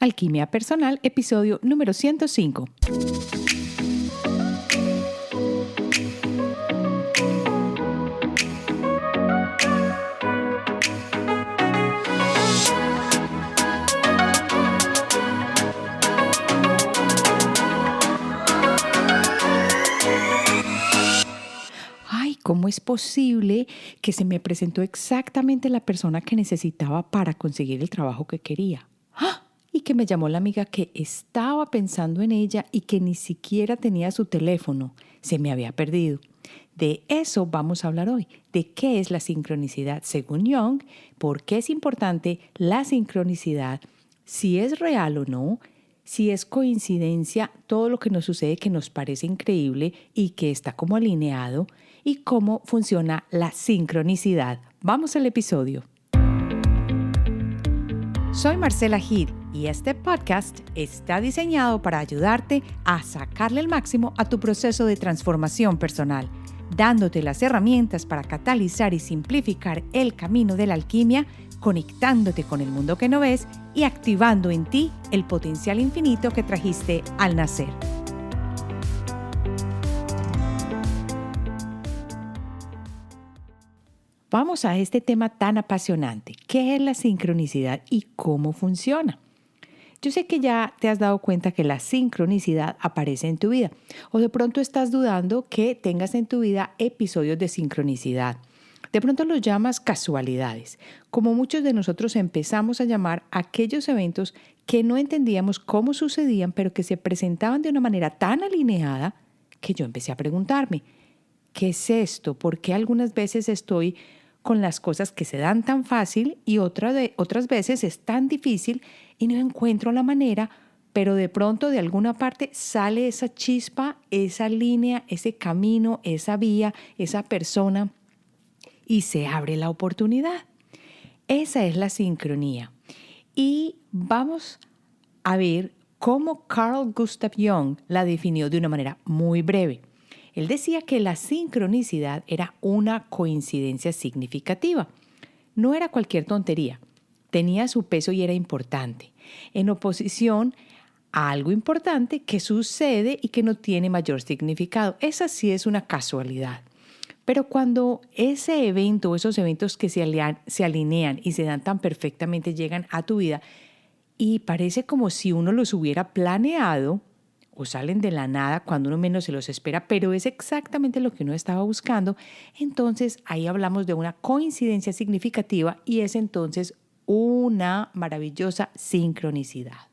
Alquimia Personal, episodio número 105. Ay, ¿cómo es posible que se me presentó exactamente la persona que necesitaba para conseguir el trabajo que quería? ¡Ah! Y que me llamó la amiga que estaba pensando en ella y que ni siquiera tenía su teléfono. Se me había perdido. De eso vamos a hablar hoy, de qué es la sincronicidad según Jung, por qué es importante la sincronicidad, si es real o no, si es coincidencia todo lo que nos sucede que nos parece increíble y que está como alineado, y cómo funciona la sincronicidad. Vamos al episodio. Soy Marcela Gil y este podcast está diseñado para ayudarte a sacarle el máximo a tu proceso de transformación personal, dándote las herramientas para catalizar y simplificar el camino de la alquimia, conectándote con el mundo que no ves y activando en ti el potencial infinito que trajiste al nacer. Vamos a este tema tan apasionante. ¿Qué es la sincronicidad y cómo funciona? Yo sé que ya te has dado cuenta que la sincronicidad aparece en tu vida o de pronto estás dudando que tengas en tu vida episodios de sincronicidad. De pronto los llamas casualidades, como muchos de nosotros empezamos a llamar aquellos eventos que no entendíamos cómo sucedían, pero que se presentaban de una manera tan alineada que yo empecé a preguntarme, ¿qué es esto? ¿Por qué algunas veces estoy con las cosas que se dan tan fácil y otras veces es tan difícil y no encuentro la manera, pero de pronto de alguna parte sale esa chispa, esa línea, ese camino, esa vía, esa persona y se abre la oportunidad? Esa es la sincronía. Y vamos a ver cómo Carl Gustav Jung la definió de una manera muy breve. Él decía que la sincronicidad era una coincidencia significativa. No era cualquier tontería. Tenía su peso y era importante, en oposición a algo importante que sucede y que no tiene mayor significado. Esa sí es una casualidad. Pero cuando ese evento o esos eventos que se alinean y se dan tan perfectamente llegan a tu vida y parece como si uno los hubiera planeado, o salen de la nada cuando uno menos se los espera, pero es exactamente lo que uno estaba buscando, entonces ahí hablamos de una coincidencia significativa y es entonces una maravillosa sincronicidad.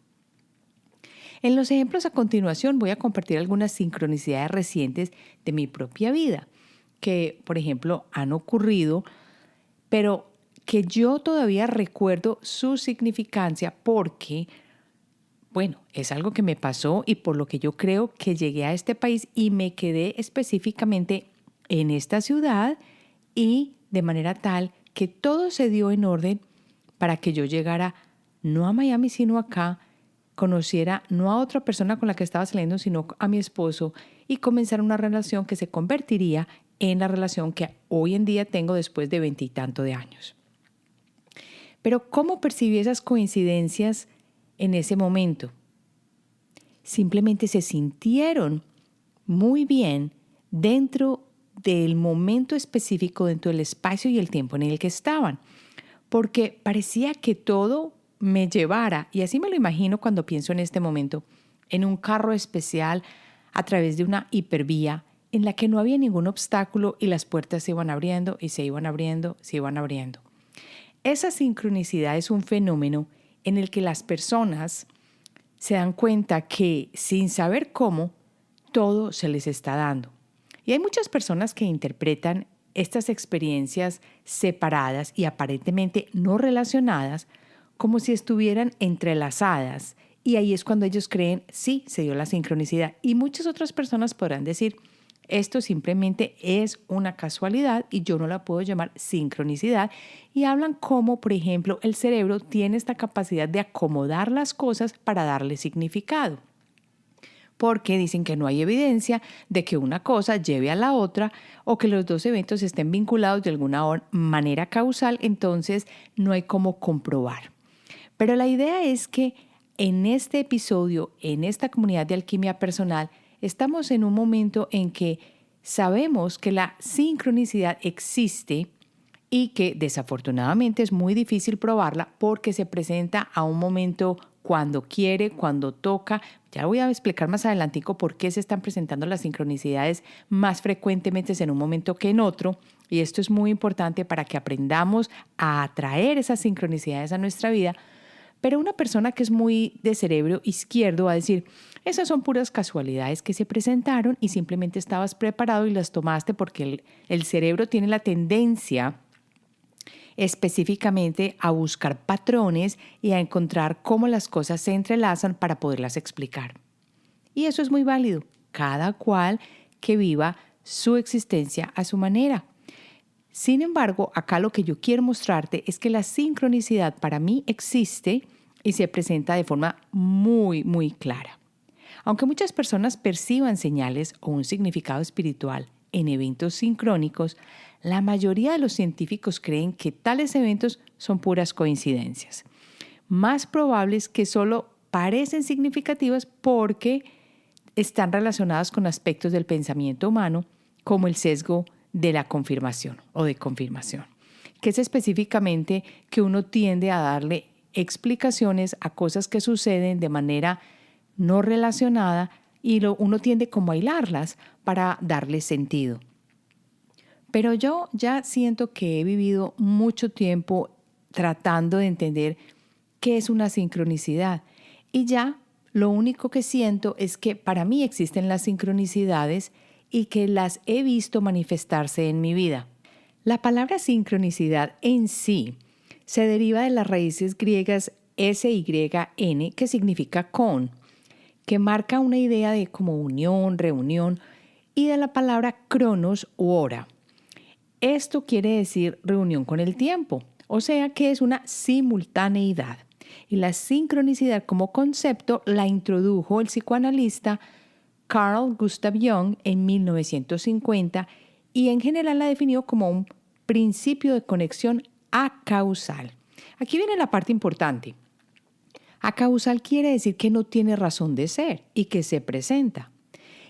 En los ejemplos a continuación voy a compartir algunas sincronicidades recientes de mi propia vida, que por ejemplo han ocurrido, pero que yo todavía recuerdo su significancia porque bueno, es algo que me pasó y por lo que yo creo que llegué a este país y me quedé específicamente en esta ciudad y de manera tal que todo se dio en orden para que yo llegara no a Miami sino acá, conociera no a otra persona con la que estaba saliendo sino a mi esposo y comenzara una relación que se convertiría en la relación que hoy en día tengo después de 20 y tanto de años. Pero ¿cómo percibí esas coincidencias en ese momento? Simplemente se sintieron muy bien dentro del momento específico, dentro del espacio y el tiempo en el que estaban, porque parecía que todo me llevara, y así me lo imagino cuando pienso en este momento, en un carro especial a través de una hipervía en la que no había ningún obstáculo y las puertas se iban abriendo y se iban abriendo, se iban abriendo. Esa sincronicidad es un fenómeno en el que las personas se dan cuenta que sin saber cómo, todo se les está dando. Y hay muchas personas que interpretan estas experiencias separadas y aparentemente no relacionadas como si estuvieran entrelazadas. Y ahí es cuando ellos creen, sí, se dio la sincronicidad. Y muchas otras personas podrán decir, esto simplemente es una casualidad y yo no la puedo llamar sincronicidad. Y hablan como, por ejemplo, el cerebro tiene esta capacidad de acomodar las cosas para darle significado. Porque dicen que no hay evidencia de que una cosa lleve a la otra o que los dos eventos estén vinculados de alguna manera causal, entonces no hay cómo comprobar. Pero la idea es que en este episodio, en esta comunidad de alquimia personal, estamos en un momento en que sabemos que la sincronicidad existe y que desafortunadamente es muy difícil probarla porque se presenta a un momento cuando quiere, cuando toca. Ya voy a explicar más adelantico por qué se están presentando las sincronicidades más frecuentemente en un momento que en otro. Y esto es muy importante para que aprendamos a atraer esas sincronicidades a nuestra vida. Pero una persona que es muy de cerebro izquierdo va a decir, esas son puras casualidades que se presentaron y simplemente estabas preparado y las tomaste porque el cerebro tiene la tendencia específicamente a buscar patrones y a encontrar cómo las cosas se entrelazan para poderlas explicar. Y eso es muy válido, cada cual que viva su existencia a su manera. Sin embargo, acá lo que yo quiero mostrarte es que la sincronicidad para mí existe y se presenta de forma muy, muy clara. Aunque muchas personas perciban señales o un significado espiritual en eventos sincrónicos, la mayoría de los científicos creen que tales eventos son puras coincidencias. Más probables que solo parecen significativas porque están relacionadas con aspectos del pensamiento humano, como el sesgo de la confirmación o de confirmación, que es específicamente que uno tiende a darle explicaciones a cosas que suceden de manera no relacionada y uno tiende como a hilarlas para darle sentido. Pero yo ya siento que he vivido mucho tiempo tratando de entender qué es una sincronicidad y ya lo único que siento es que para mí existen las sincronicidades y que las he visto manifestarse en mi vida. La palabra sincronicidad en sí se deriva de las raíces griegas SYN, que significa con, que marca una idea de como unión, reunión, y de la palabra cronos u hora. Esto quiere decir reunión con el tiempo, o sea que es una simultaneidad. Y la sincronicidad como concepto la introdujo el psicoanalista Carl Gustav Jung en 1950 y en general la definió como un principio de conexión acausal. Aquí viene la parte importante. Acausal quiere decir que no tiene razón de ser y que se presenta.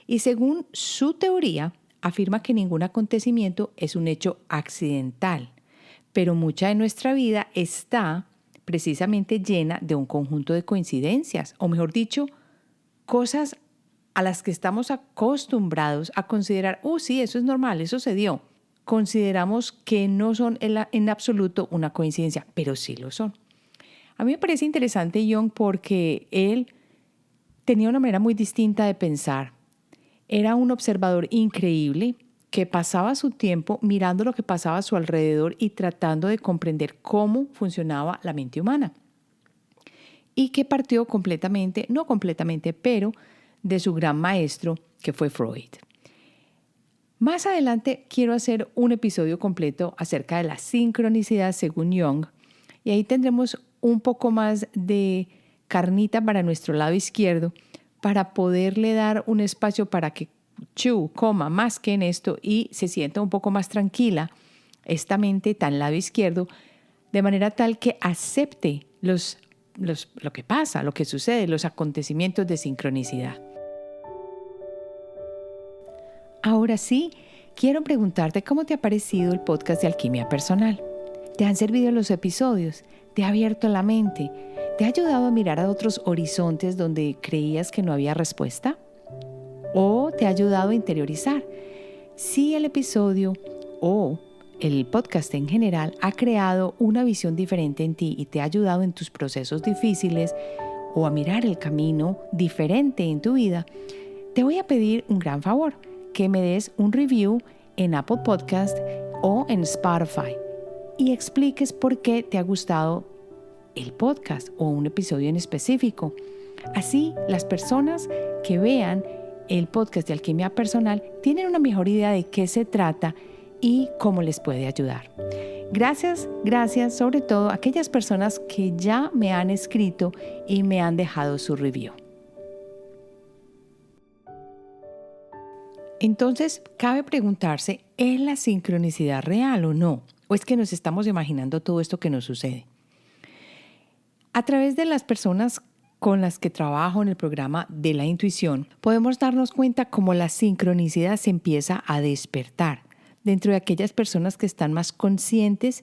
Y según su teoría, afirma que ningún acontecimiento es un hecho accidental, pero mucha de nuestra vida está precisamente llena de un conjunto de coincidencias, o mejor dicho, cosas a las que estamos acostumbrados a considerar, sí, eso es normal, eso se dio. Consideramos que no son en absoluto una coincidencia, pero sí lo son. A mí me parece interesante Jung porque él tenía una manera muy distinta de pensar. Era un observador increíble que pasaba su tiempo mirando lo que pasaba a su alrededor y tratando de comprender cómo funcionaba la mente humana. Y que partió completamente, no completamente, pero de su gran maestro que fue Freud. Más adelante quiero hacer un episodio completo acerca de la sincronicidad según Jung y ahí tendremos un poco más de carnita para nuestro lado izquierdo para poderle dar un espacio para que coma más que en esto y se sienta un poco más tranquila esta mente tan lado izquierdo de manera tal que acepte lo que pasa, lo que sucede, los acontecimientos de sincronicidad. Ahora sí, quiero preguntarte cómo te ha parecido el podcast de Alquimia Personal. ¿Te han servido los episodios? ¿Te ha abierto la mente? ¿Te ha ayudado a mirar a otros horizontes donde creías que no había respuesta? ¿O te ha ayudado a interiorizar? Si el episodio o el podcast en general ha creado una visión diferente en ti y te ha ayudado en tus procesos difíciles o a mirar el camino diferente en tu vida, te voy a pedir un gran favor, que me des un review en Apple Podcast o en Spotify y expliques por qué te ha gustado el podcast o un episodio en específico. Así, las personas que vean el podcast de Alquimia Personal tienen una mejor idea de qué se trata y cómo les puede ayudar. Gracias sobre todo a aquellas personas que ya me han escrito y me han dejado su review. Entonces, cabe preguntarse, ¿es la sincronicidad real o no? ¿O es que nos estamos imaginando todo esto que nos sucede? A través de las personas con las que trabajo en el programa de la intuición, podemos darnos cuenta cómo la sincronicidad se empieza a despertar dentro de aquellas personas que están más conscientes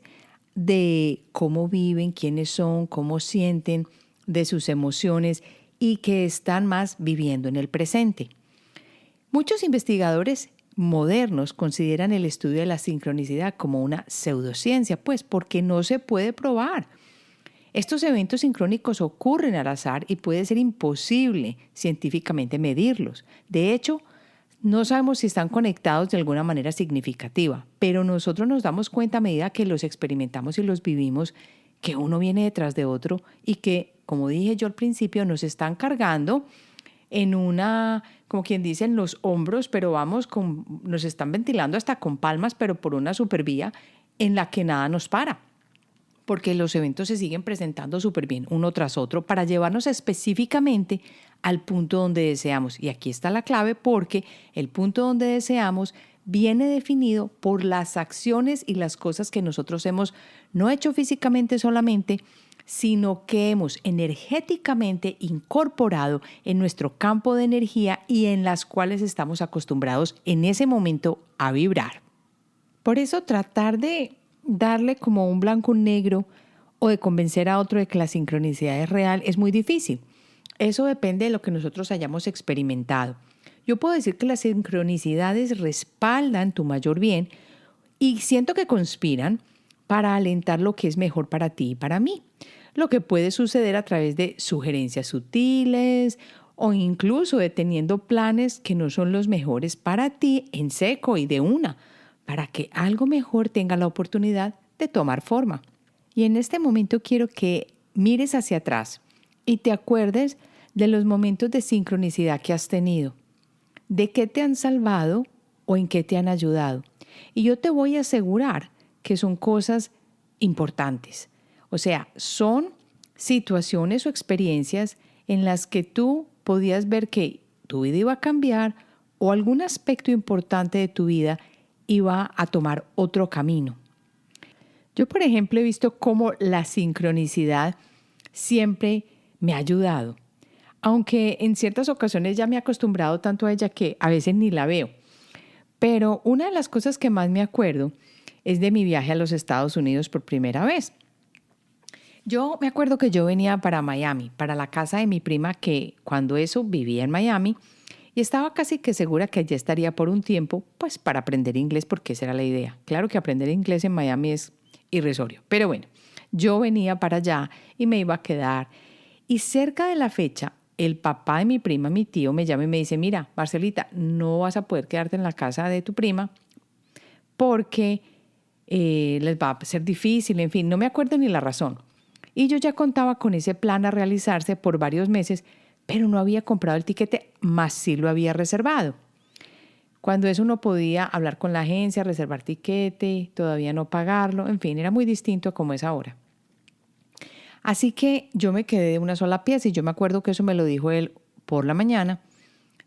de cómo viven, quiénes son, cómo sienten, de sus emociones y que están más viviendo en el presente. Muchos investigadores modernos consideran el estudio de la sincronicidad como una pseudociencia, pues porque no se puede probar. Estos eventos sincrónicos ocurren al azar y puede ser imposible científicamente medirlos. De hecho, no sabemos si están conectados de alguna manera significativa, pero nosotros nos damos cuenta a medida que los experimentamos y los vivimos que uno viene detrás de otro y que, como dije yo al principio, nos están cargando en una, como quien dice, en los hombros, pero nos están ventilando hasta con palmas, pero por una supervía en la que nada nos para. Porque los eventos se siguen presentando súper bien uno tras otro para llevarnos específicamente al punto donde deseamos. Y aquí está la clave, porque el punto donde deseamos viene definido por las acciones y las cosas que nosotros hemos no hecho físicamente solamente, sino que hemos energéticamente incorporado en nuestro campo de energía y en las cuales estamos acostumbrados en ese momento a vibrar. Por eso tratar de darle como un blanco un negro o de convencer a otro de que la sincronicidad es real es muy difícil. Eso depende de lo que nosotros hayamos experimentado. Yo puedo decir que las sincronicidades respaldan tu mayor bien y siento que conspiran para alentar lo que es mejor para ti y para mí. Lo que puede suceder a través de sugerencias sutiles o incluso deteniendo planes que no son los mejores para ti en seco y de una, para que algo mejor tenga la oportunidad de tomar forma. Y en este momento quiero que mires hacia atrás y te acuerdes de los momentos de sincronicidad que has tenido, de qué te han salvado o en qué te han ayudado. Y yo te voy a asegurar que son cosas importantes. O sea, son situaciones o experiencias en las que tú podías ver que tu vida iba a cambiar o algún aspecto importante de tu vida iba a tomar otro camino. Yo, por ejemplo, he visto cómo la sincronicidad siempre me ha ayudado, aunque en ciertas ocasiones ya me he acostumbrado tanto a ella que a veces ni la veo. Pero una de las cosas que más me acuerdo es de mi viaje a los Estados Unidos por primera vez. Yo me acuerdo que yo venía para Miami, para la casa de mi prima que cuando eso vivía en Miami y estaba casi que segura que allí estaría por un tiempo, pues para aprender inglés porque esa era la idea. Claro que aprender inglés en Miami es irrisorio, pero bueno, yo venía para allá y me iba a quedar. Y cerca de la fecha, el papá de mi prima, mi tío, me llama y me dice, mira, Marcelita, no vas a poder quedarte en la casa de tu prima porque les va a ser difícil, en fin, no me acuerdo ni la razón. Y yo ya contaba con ese plan a realizarse por varios meses, pero no había comprado el tiquete, más sí lo había reservado. Cuando eso uno podía hablar con la agencia, reservar tiquete, todavía no pagarlo, en fin, era muy distinto a como es ahora. Así que yo me quedé de una sola pieza y yo me acuerdo que eso me lo dijo él por la mañana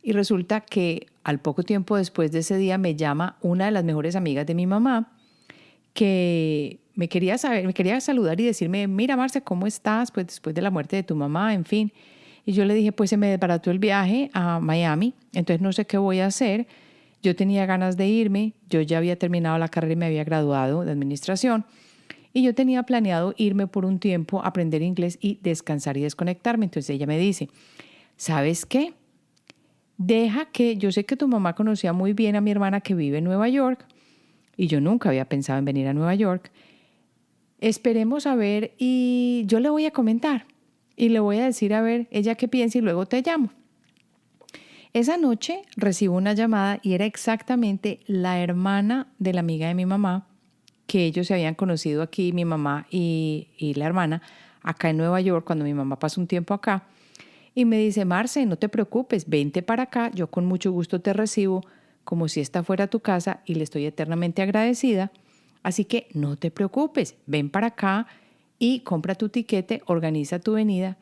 y resulta que al poco tiempo después de ese día me llama una de las mejores amigas de mi mamá que me quería saludar y decirme, mira Marce, ¿cómo estás? Pues después de la muerte de tu mamá, en fin. Y yo le dije, pues se me desbarató el viaje a Miami, entonces no sé qué voy a hacer. Yo tenía ganas de irme, yo ya había terminado la carrera y me había graduado de administración. Y yo tenía planeado irme por un tiempo a aprender inglés y descansar y desconectarme. Entonces ella me dice, ¿sabes qué? Yo sé que tu mamá conocía muy bien a mi hermana que vive en Nueva York y yo nunca había pensado en venir a Nueva York. Esperemos a ver y yo le voy a comentar y le voy a decir a ver ella qué piensa y luego te llamo. Esa noche recibo una llamada y era exactamente la hermana de la amiga de mi mamá, que ellos se habían conocido aquí, mi mamá y la hermana, acá en Nueva York, cuando mi mamá pasó un tiempo acá. Y me dice, Marce, no te preocupes, vente para acá, yo con mucho gusto te recibo, como si esta fuera tu casa y le estoy eternamente agradecida. Así que no te preocupes, ven para acá y compra tu tiquete, organiza tu venida.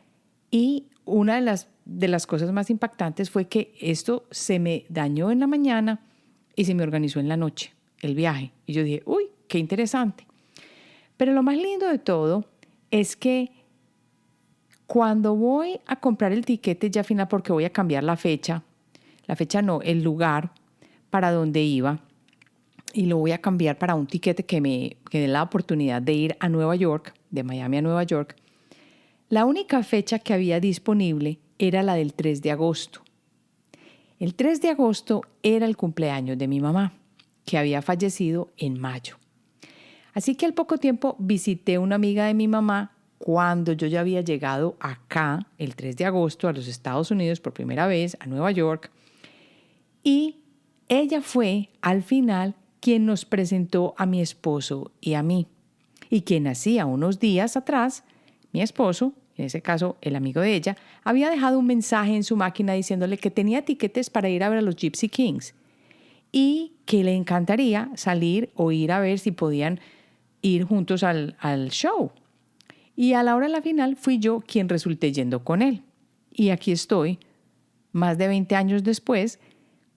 Y una de las cosas más impactantes fue que esto se me dañó en la mañana y se me organizó en la noche, el viaje. Y yo dije, uy, qué interesante. Pero lo más lindo de todo es que Cuando voy a comprar el tiquete ya final porque voy a cambiar la fecha no, el lugar para donde iba, y lo voy a cambiar para un tiquete que me dé la oportunidad de ir a Nueva York, de Miami a Nueva York, la única fecha que había disponible era la del 3 de agosto. El 3 de agosto era el cumpleaños de mi mamá, que había fallecido en mayo. Así que al poco tiempo visité a una amiga de mi mamá cuando yo ya había llegado acá, el 3 de agosto, a los Estados Unidos por primera vez, a Nueva York. Y ella fue, al final, quien nos presentó a mi esposo y a mí. Y quien hacía unos días atrás, mi esposo, en ese caso el amigo de ella, había dejado un mensaje en su máquina diciéndole que tenía tiquetes para ir a ver a los Gypsy Kings y que le encantaría salir o ir a ver si podían ir juntos al show. Y a la hora de la final fui yo quien resulté yendo con él. Y aquí estoy, más de 20 años después,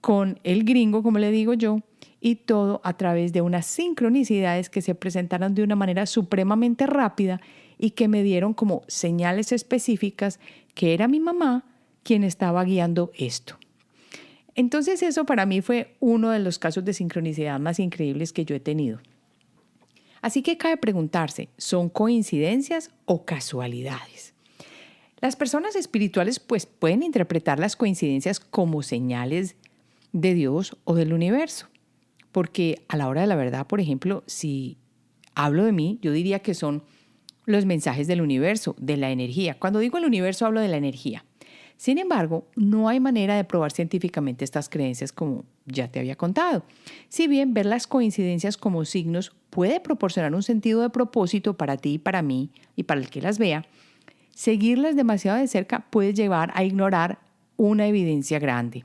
con el gringo, como le digo yo, y todo a través de unas sincronicidades que se presentaron de una manera supremamente rápida y que me dieron como señales específicas que era mi mamá quien estaba guiando esto. Entonces eso para mí fue uno de los casos de sincronicidad más increíbles que yo he tenido. Así que cabe preguntarse, ¿son coincidencias o casualidades? Las personas espirituales pues pueden interpretar las coincidencias como señales de Dios o del universo. Porque a la hora de la verdad, por ejemplo, si hablo de mí, yo diría que son los mensajes del universo, de la energía. Cuando digo el universo, hablo de la energía. Sin embargo, no hay manera de probar científicamente estas creencias como ya te había contado. Si bien ver las coincidencias como signos puede proporcionar un sentido de propósito para ti y para mí y para el que las vea, seguirlas demasiado de cerca puede llevar a ignorar una evidencia grande.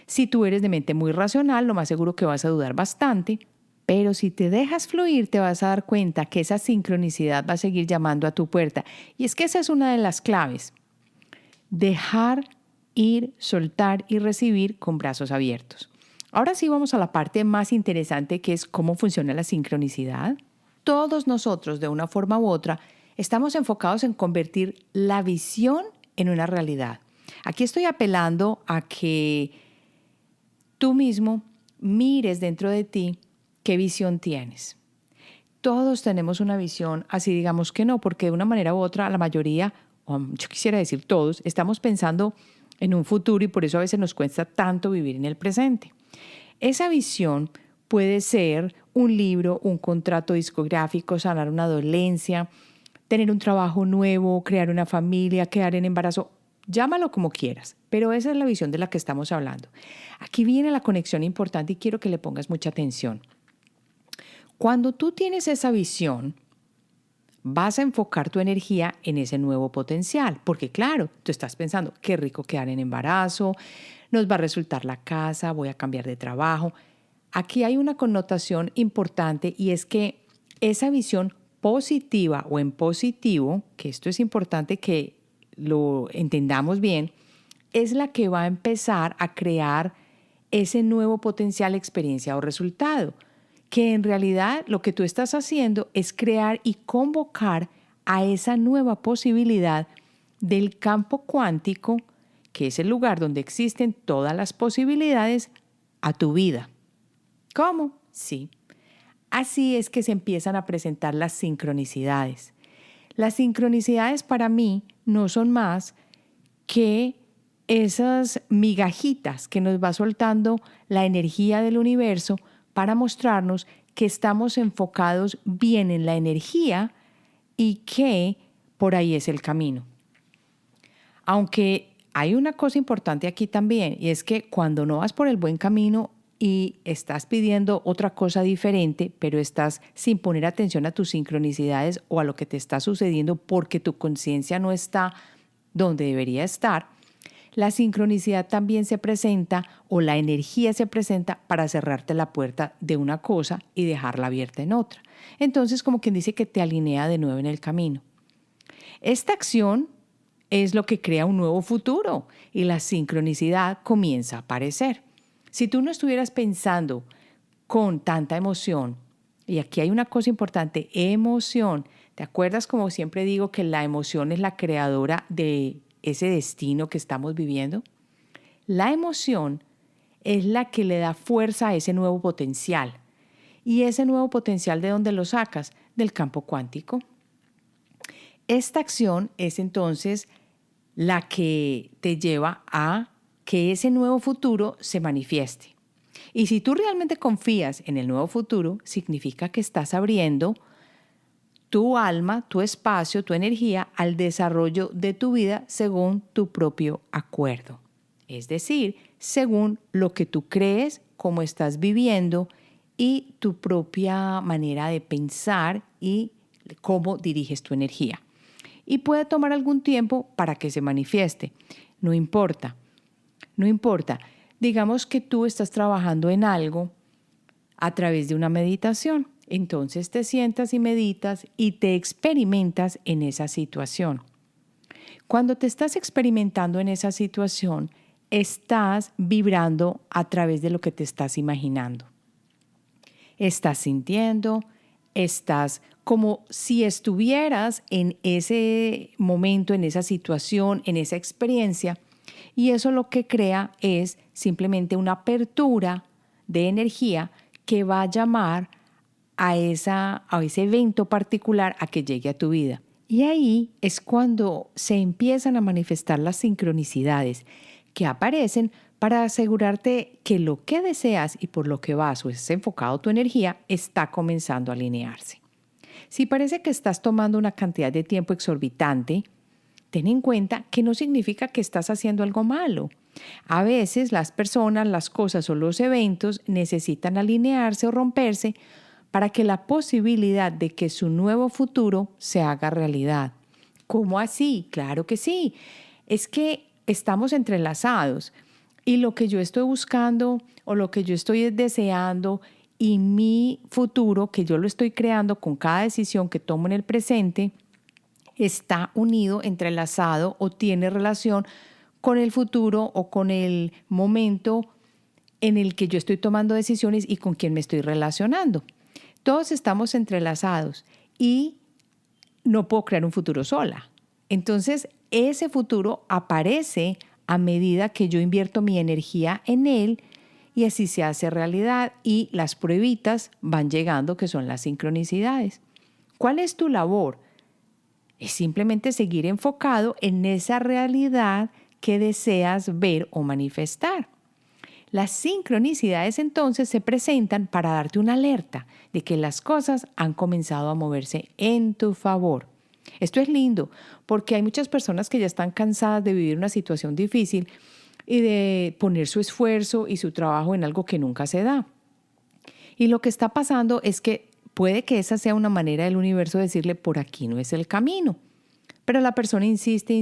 Si tú eres de mente muy racional, lo más seguro que vas a dudar bastante, pero si te dejas fluir te vas a dar cuenta que esa sincronicidad va a seguir llamando a tu puerta. Y es que esa es una de las claves. Dejar ir, soltar y recibir con brazos abiertos. Ahora sí vamos a la parte más interesante, que es cómo funciona la sincronicidad. Todos nosotros, de una forma u otra, estamos enfocados en convertir la visión en una realidad. Aquí estoy apelando a que tú mismo mires dentro de ti qué visión tienes. Todos tenemos una visión, así digamos que no, porque de una manera u otra la mayoría, o yo quisiera decir todos, estamos pensando en un futuro y por eso a veces nos cuesta tanto vivir en el presente. Esa visión puede ser un libro, un contrato discográfico, sanar una dolencia, tener un trabajo nuevo, crear una familia, quedar en embarazo. Llámalo como quieras, pero esa es la visión de la que estamos hablando. Aquí viene la conexión importante y quiero que le pongas mucha atención. Cuando tú tienes esa visión, vas a enfocar tu energía en ese nuevo potencial, porque claro, tú estás pensando, qué rico quedar en embarazo, nos va a resultar la casa, voy a cambiar de trabajo. Aquí hay una connotación importante y es que esa visión positiva o en positivo, que esto es importante que lo entendamos bien, es la que va a empezar a crear ese nuevo potencial, experiencia o resultado, que en realidad lo que tú estás haciendo es crear y convocar a esa nueva posibilidad del campo cuántico, que es el lugar donde existen todas las posibilidades, a tu vida. ¿Cómo? Sí. Así es que se empiezan a presentar las sincronicidades. Las sincronicidades para mí no son más que esas migajitas que nos va soltando la energía del universo para mostrarnos que estamos enfocados bien en la energía y que por ahí es el camino. Aunque hay una cosa importante aquí también, y es que cuando no vas por el buen camino y estás pidiendo otra cosa diferente, pero estás sin poner atención a tus sincronicidades o a lo que te está sucediendo porque tu conciencia no está donde debería estar, la sincronicidad también se presenta o la energía se presenta para cerrarte la puerta de una cosa y dejarla abierta en otra. Entonces, como quien dice que te alinea de nuevo en el camino. Esta acción es lo que crea un nuevo futuro y la sincronicidad comienza a aparecer. Si tú no estuvieras pensando con tanta emoción, y aquí hay una cosa importante, emoción, ¿Te acuerdas, como siempre digo, que la emoción es la creadora de ese destino que estamos viviendo? La emoción es la que le da fuerza a ese nuevo potencial. ¿Y ese nuevo potencial de dónde lo sacas? Del campo cuántico. Esta acción es entonces la que te lleva a que ese nuevo futuro se manifieste. Y si tú realmente confías en el nuevo futuro, significa que estás abriendo tu alma, tu espacio, tu energía al desarrollo de tu vida según tu propio acuerdo. Es decir, según lo que tú crees, cómo estás viviendo y tu propia manera de pensar y cómo diriges tu energía. Y puede tomar algún tiempo para que se manifieste. No importa. Digamos que tú estás trabajando en algo a través de una meditación. Entonces te sientas y meditas y te experimentas en esa situación. Cuando te estás experimentando en esa situación, estás vibrando a través de lo que te estás imaginando. Estás sintiendo, estás como si estuvieras en ese momento, en esa situación, en esa experiencia, y eso lo que crea es simplemente una apertura de energía que va a llamar a ese evento particular a que llegue a tu vida. Y ahí es cuando se empiezan a manifestar las sincronicidades que aparecen para asegurarte que lo que deseas y por lo que vas o es enfocado tu energía está comenzando a alinearse. Si parece que estás tomando una cantidad de tiempo exorbitante, ten en cuenta que no significa que estás haciendo algo malo. A veces las personas, las cosas o los eventos necesitan alinearse o romperse para que la posibilidad de que su nuevo futuro se haga realidad. ¿Cómo así? Claro que sí. Es que estamos entrelazados y lo que yo estoy buscando o lo que yo estoy deseando y mi futuro que yo lo estoy creando con cada decisión que tomo en el presente está unido, entrelazado o tiene relación con el futuro o con el momento en el que yo estoy tomando decisiones y con quien me estoy relacionando. Todos estamos entrelazados y no puedo crear un futuro sola. Entonces, ese futuro aparece a medida que yo invierto mi energía en él y así se hace realidad y las pruebitas van llegando, que son las sincronicidades. ¿Cuál es tu labor? Es simplemente seguir enfocado en esa realidad que deseas ver o manifestar. Las sincronicidades entonces se presentan para darte una alerta de que las cosas han comenzado a moverse en tu favor. Esto es lindo porque hay muchas personas que ya están cansadas de vivir una situación difícil y de poner su esfuerzo y su trabajo en algo que nunca se da. Y lo que está pasando es que puede que esa sea una manera del universo de decirle por aquí no es el camino. Pero la persona insiste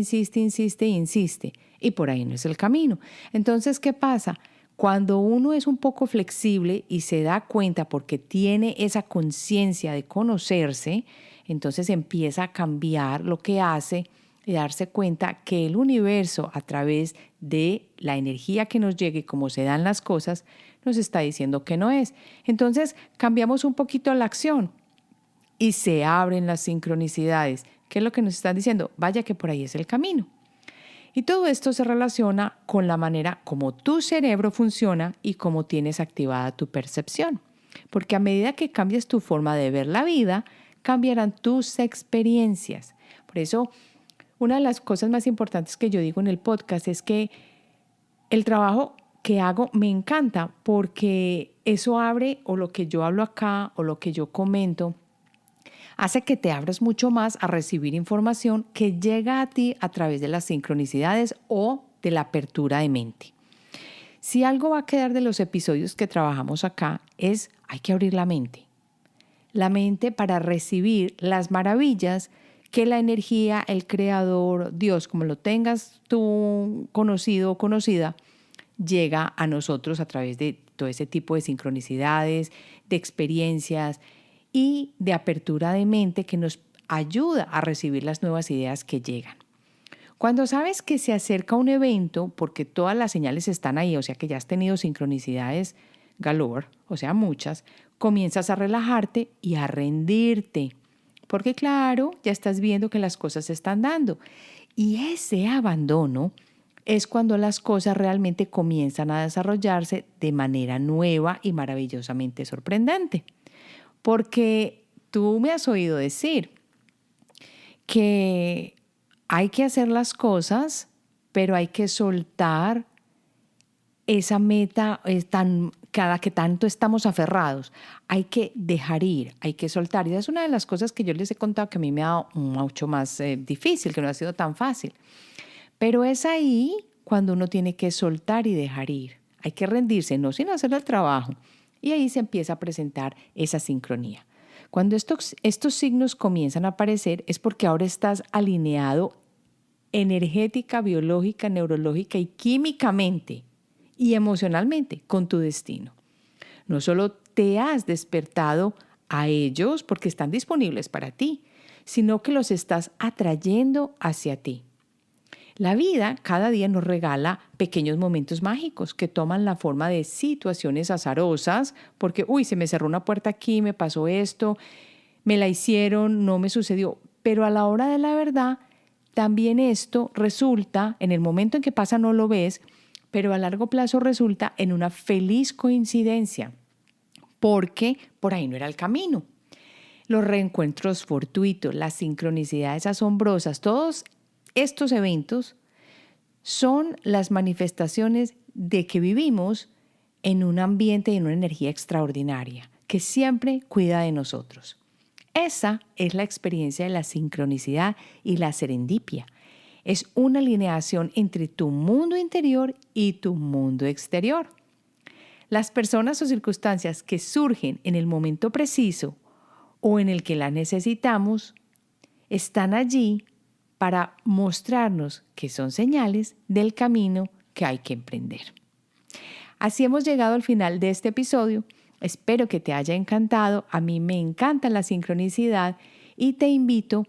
y por ahí no es el camino. Entonces, ¿qué pasa? Cuando uno es un poco flexible y se da cuenta porque tiene esa conciencia de conocerse, entonces empieza a cambiar lo que hace y darse cuenta que el universo, a través de la energía que nos llega y cómo se dan las cosas, nos está diciendo que no es. Entonces cambiamos un poquito la acción y se abren las sincronicidades. ¿Qué es lo que nos están diciendo? Vaya que por ahí es el camino. Y todo esto se relaciona con la manera como tu cerebro funciona y cómo tienes activada tu percepción. Porque a medida que cambias tu forma de ver la vida, cambiarán tus experiencias. Por eso, una de las cosas más importantes que yo digo en el podcast es que el trabajo que hago me encanta porque eso abre, o lo que yo hablo acá o lo que yo comento, hace que te abras mucho más a recibir información que llega a ti a través de las sincronicidades o de la apertura de mente. Si algo va a quedar de los episodios que trabajamos acá es hay que abrir la mente. La mente para recibir las maravillas que la energía, el creador, Dios, como lo tengas tú conocido o conocida, llega a nosotros a través de todo ese tipo de sincronicidades, de experiencias y de apertura de mente que nos ayuda a recibir las nuevas ideas que llegan. Cuando sabes que se acerca un evento, porque todas las señales están ahí, o sea que ya has tenido sincronicidades galore, o sea muchas, comienzas a relajarte y a rendirte, porque claro, ya estás viendo que las cosas se están dando. Y ese abandono es cuando las cosas realmente comienzan a desarrollarse de manera nueva y maravillosamente sorprendente. Porque tú me has oído decir que hay que hacer las cosas, pero hay que soltar esa meta cada que tanto estamos aferrados. Hay que dejar ir, hay que soltar. Y esa es una de las cosas que yo les he contado que a mí me ha dado mucho más difícil, que no ha sido tan fácil. Pero es ahí cuando uno tiene que soltar y dejar ir. Hay que rendirse, no sin hacer el trabajo. Y ahí se empieza a presentar esa sincronía. Cuando estos signos comienzan a aparecer es porque ahora estás alineado energética, biológica, neurológica y químicamente y emocionalmente con tu destino. No solo te has despertado a ellos porque están disponibles para ti, sino que los estás atrayendo hacia ti. La vida cada día nos regala pequeños momentos mágicos que toman la forma de situaciones azarosas, porque, se me cerró una puerta aquí, me pasó esto, me la hicieron, no me sucedió. Pero a la hora de la verdad, también esto resulta, en el momento en que pasa no lo ves, pero a largo plazo resulta en una feliz coincidencia, porque por ahí no era el camino. Los reencuentros fortuitos, las sincronicidades asombrosas, todos estos eventos son las manifestaciones de que vivimos en un ambiente y en una energía extraordinaria que siempre cuida de nosotros. Esa es la experiencia de la sincronicidad y la serendipia. Es una alineación entre tu mundo interior y tu mundo exterior. Las personas o circunstancias que surgen en el momento preciso o en el que las necesitamos están allí para mostrarnos que son señales del camino que hay que emprender. Así hemos llegado al final de este episodio. Espero que te haya encantado. A mí me encanta la sincronicidad y te invito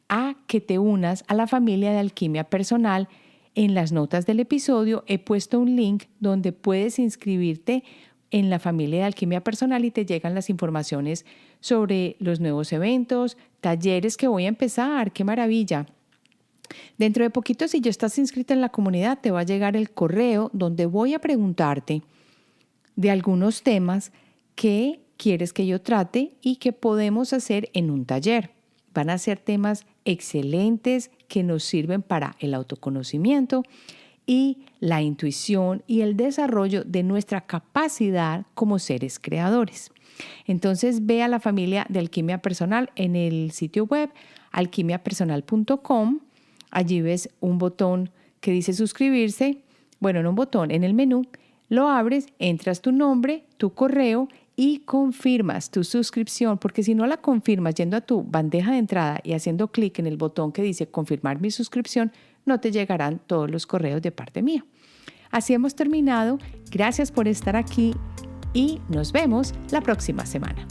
a que te unas a la familia de Alquimia Personal. En las notas del episodio he puesto un link donde puedes inscribirte en la familia de Alquimia Personal y te llegan las informaciones sobre los nuevos eventos, talleres que voy a empezar. ¡Qué maravilla! Dentro de poquito, si ya estás inscrita en la comunidad, te va a llegar el correo donde voy a preguntarte de algunos temas que quieres que yo trate y que podemos hacer en un taller. Van a ser temas excelentes que nos sirven para el autoconocimiento y la intuición y el desarrollo de nuestra capacidad como seres creadores. Entonces ve a la familia de Alquimia Personal en el sitio web alquimiapersonal.com. Allí ves un botón que dice suscribirse. Bueno, no un botón, en el menú lo abres, entras tu nombre, tu correo y confirmas tu suscripción, porque si no la confirmas yendo a tu bandeja de entrada y haciendo clic en el botón que dice confirmar mi suscripción, no te llegarán todos los correos de parte mía. Así hemos terminado. Gracias por estar aquí y nos vemos la próxima semana.